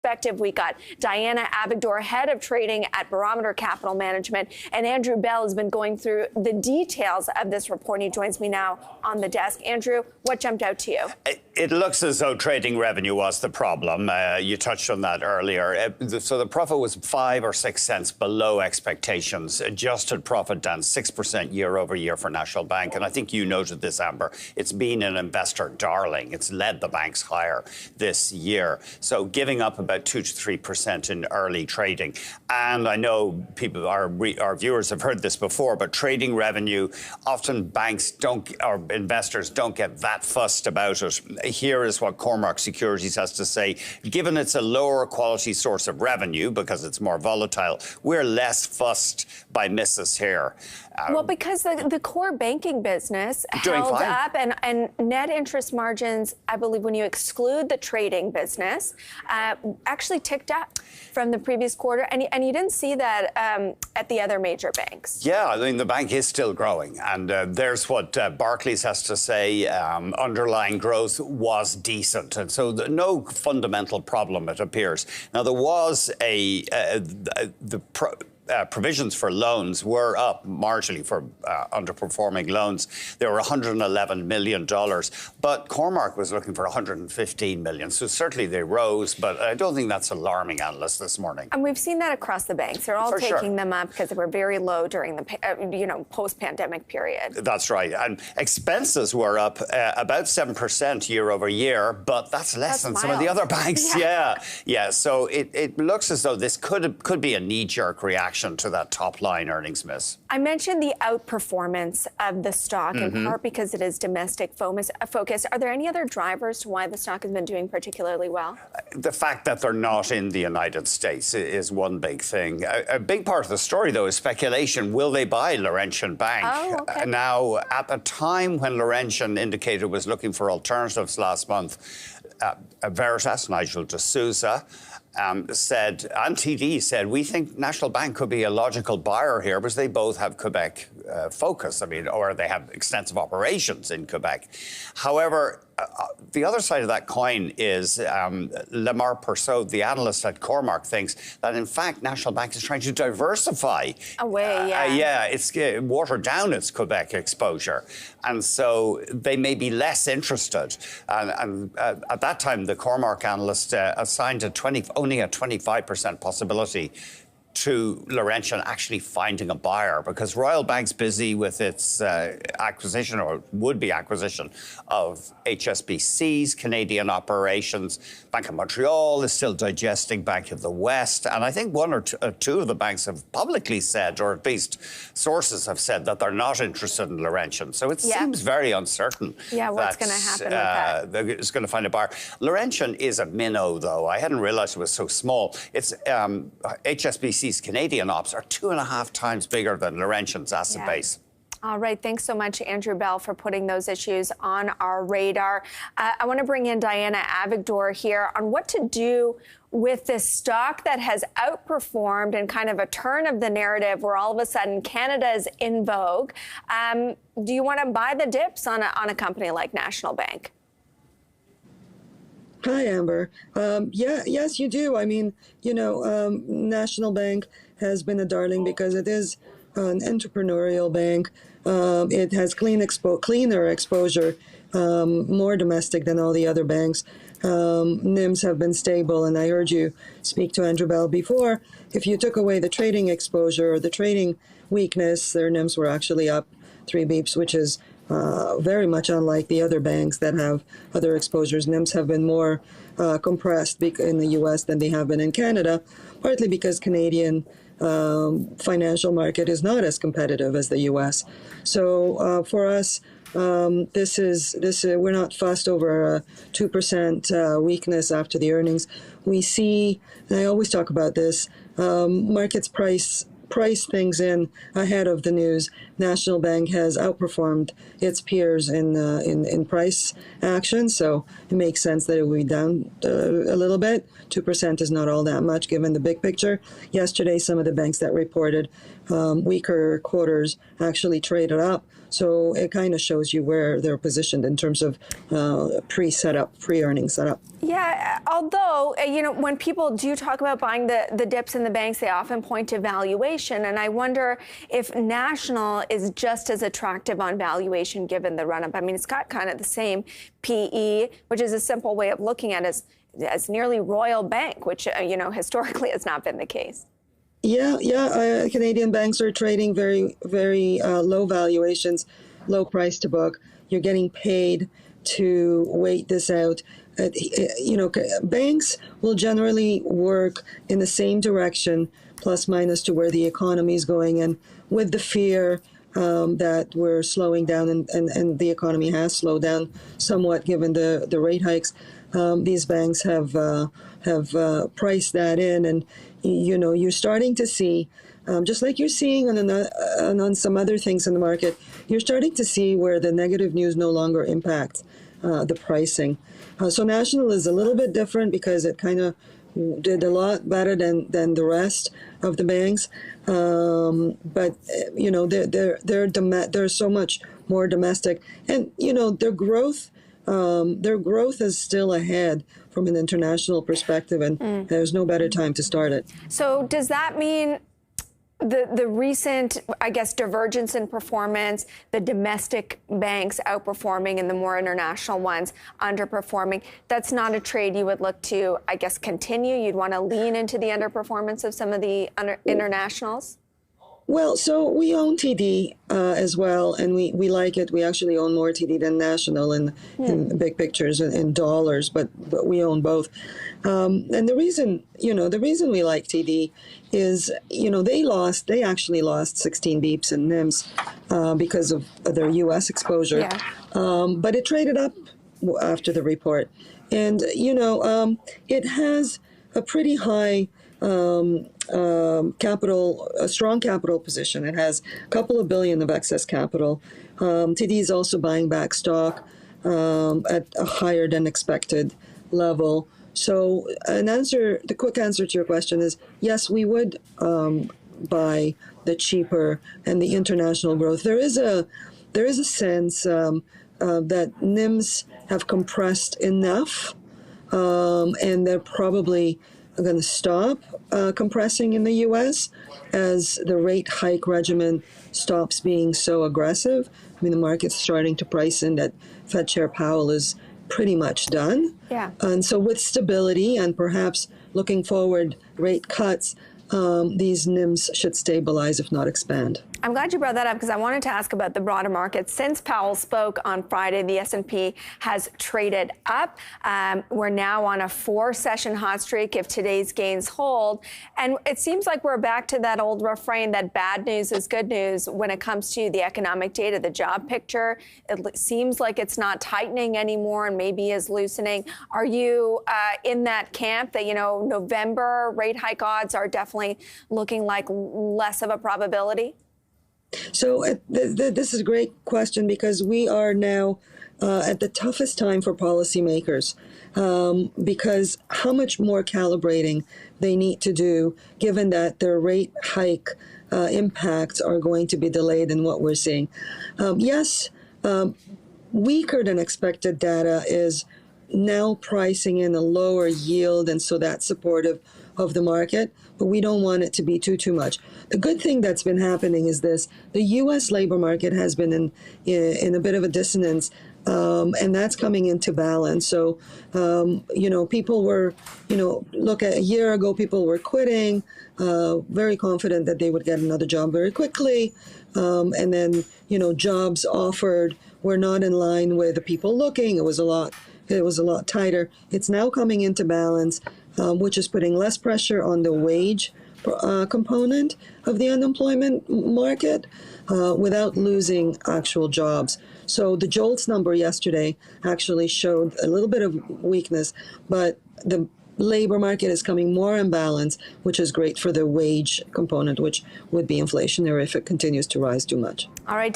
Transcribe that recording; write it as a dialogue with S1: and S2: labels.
S1: perspective. We got Diana Avigdor, head of trading at Barometer Capital Management, and Andrew Bell has been going through the details of this report. He joins me now on the desk. Andrew, what jumped out to you?
S2: It looks as though trading revenue was the problem. You touched on that earlier. So the profit was 5 or 6 cents below expectations. Adjusted profit down 6% year over year for National Bank. And I think you noted this, Amber. It's been an investor darling. It's led the banks higher this year. So giving up about 2 to 3% in early trading. And I know people, our viewers have heard this before, but trading revenue, often banks or investors don't get that fussed about it. Here is what Cormark Securities has to say. Given it's a lower quality source of revenue because it's more volatile, we're less fussed by misses here.
S1: Well, because the core banking business held up and net interest margins, I believe when you exclude the trading business, actually ticked up from the previous quarter. And you didn't see that at the other major banks.
S2: Yeah, I mean, the bank is still growing. And there's what Barclays has to say. Underlying growth was decent. And so no fundamental problem, it appears. Now, there was provisions for loans were up marginally for underperforming loans. They were $111 million, but Cormark was looking for $115 million. So certainly they rose, but I don't think that's alarming, analysts, this morning.
S1: And we've seen that across the banks. They're all taking them up because they were very low during the post-pandemic period.
S2: That's right. And expenses were up about 7% year over year, but that's less than some of the other banks. Yeah. So it looks as though this could be a knee-jerk reaction to that top-line earnings miss.
S1: I mentioned the outperformance of the stock, in part because it is domestic focused. Are there any other drivers to why the stock has been doing particularly well?
S2: The fact that they're not in the United States is one big thing. A big part of the story, though, is speculation. Will they buy Laurentian Bank?
S1: Oh, okay.
S2: Now, at the time when Laurentian indicated was looking for alternatives last month, Veritas, Nigel D'Souza, said, and TD said, we think National Bank could be a logical buyer here because they both have Quebec focus, or they have extensive operations in Quebec. However, the other side of that coin is Lamar Persaud, the analyst at Cormark, thinks that, in fact, National Bank is trying to diversify
S1: away.
S2: It's watered down its Quebec exposure. And so they may be less interested. And at that time, the Cormark analyst assigned only a 25% possibility to Laurentian actually finding a buyer, because Royal Bank's busy with its acquisition or would-be acquisition of HSBC's Canadian operations. Bank of Montreal is still digesting Bank of the West. And I think one or two of the banks have publicly said, or at least sources have said, that they're not interested in Laurentian. So it seems very uncertain.
S1: What's going to happen with that?
S2: It's going to find a buyer. Laurentian is a minnow, though. I hadn't realized it was so small. It's HSBC's Canadian ops are 2.5 times bigger than Laurentian's asset base.
S1: All right. Thanks so much, Andrew Bell, for putting those issues on our radar. I want to bring in Diana Avigdor here on what to do with this stock that has outperformed and kind of a turn of the narrative where all of a sudden Canada is in vogue. Do you want to buy the dips on a company like National Bank?
S3: Hi, Amber. Yes, you do. I mean, National Bank has been a darling because it is an entrepreneurial bank. It has cleaner exposure, more domestic than all the other banks. NIMs have been stable, and I heard you speak to Andrew Bell before. If you took away the trading exposure or the trading weakness, their NIMs were actually up 3 beeps, which is very much unlike the other banks that have other exposures. NIMs have been more compressed in the U.S. than they have been in Canada, partly because Canadian financial market is not as competitive as the U.S. So for us, we're not fussed over a 2% weakness after the earnings. We see, and I always talk about this, markets price things in ahead of the news. National Bank has outperformed its peers in price action, so it makes sense that it will be down a little bit. 2% is not all that much given the big picture. Yesterday, some of the banks that reported weaker quarters actually traded up. So it kind of shows you where they're positioned in terms of pre-earnings setup.
S1: Yeah, although, when people do talk about buying the dips in the banks, they often point to valuation. And I wonder if National is just as attractive on valuation given the run-up. I mean, it's got kind of the same PE, which is a simple way of looking at it as nearly Royal Bank, which, historically has not been the case.
S3: Yeah. Canadian banks are trading very, very low valuations, low price to book. You're getting paid to wait this out. Banks will generally work in the same direction, plus minus to where the economy is going, and with the fear that we're slowing down, and the economy has slowed down somewhat given the rate hikes. These banks have priced that in, and you're starting to see, just like you're seeing on some other things in the market, you're starting to see where the negative news no longer impacts the pricing. So National is a little bit different because it kind of did a lot better than the rest of the banks, but they're so much more domestic, and their growth is still ahead from an international perspective, and there's no better time to start it.
S1: So does that mean the recent, I guess, divergence in performance, the domestic banks outperforming and the more international ones underperforming, that's not a trade you would look to, I guess, continue? You'd want to lean into the underperformance of some of the internationals?
S3: Well, so we own TD as well, and we like it. We actually own more TD than National in big pictures in dollars, but we own both. And the reason we like TD is, they actually lost 16 beeps in NIMS because of their U.S. exposure.
S1: Yeah.
S3: But it traded up after the report. And, it has a pretty high a strong capital position. It has a couple of billion of excess capital. TD is also buying back stock at a higher than expected level. So the quick answer to your question is yes, we would buy the cheaper and the international growth. There is a sense that NIMS have compressed enough, and they're probably going to stop compressing in the U.S. as the rate hike regimen stops being so aggressive. I mean, the market's starting to price in that Fed Chair Powell is pretty much done.
S1: Yeah.
S3: And so with stability and perhaps looking forward rate cuts, these NIMS should stabilize, if not expand.
S1: I'm glad you brought that up because I wanted to ask about the broader market. Since Powell spoke on Friday, the S&P has traded up. We're now on a 4-session hot streak if today's gains hold. And it seems like we're back to that old refrain that bad news is good news when it comes to the economic data, the job picture. It seems like it's not tightening anymore and maybe is loosening. Are you in that camp that, November rate hike odds are definitely looking like less of a probability?
S3: So this is a great question because we are now at the toughest time for policymakers because how much more calibrating they need to do given that their rate hike impacts are going to be delayed in what we're seeing. Weaker than expected data is now pricing in a lower yield, and so that's supportive of the market, but we don't want it to be too much. The good thing that's been happening is this: the U.S. labor market has been in a bit of a dissonance, and that's coming into balance. So, people were, look at a year ago, people were quitting, very confident that they would get another job very quickly, and then, jobs offered were not in line with the people looking. It was a lot tighter. It's now coming into balance, which is putting less pressure on the wage component of the unemployment market without losing actual jobs. So the JOLTS number yesterday actually showed a little bit of weakness, but the labor market is coming more in balance, which is great for the wage component, which would be inflationary if it continues to rise too much.
S1: All right.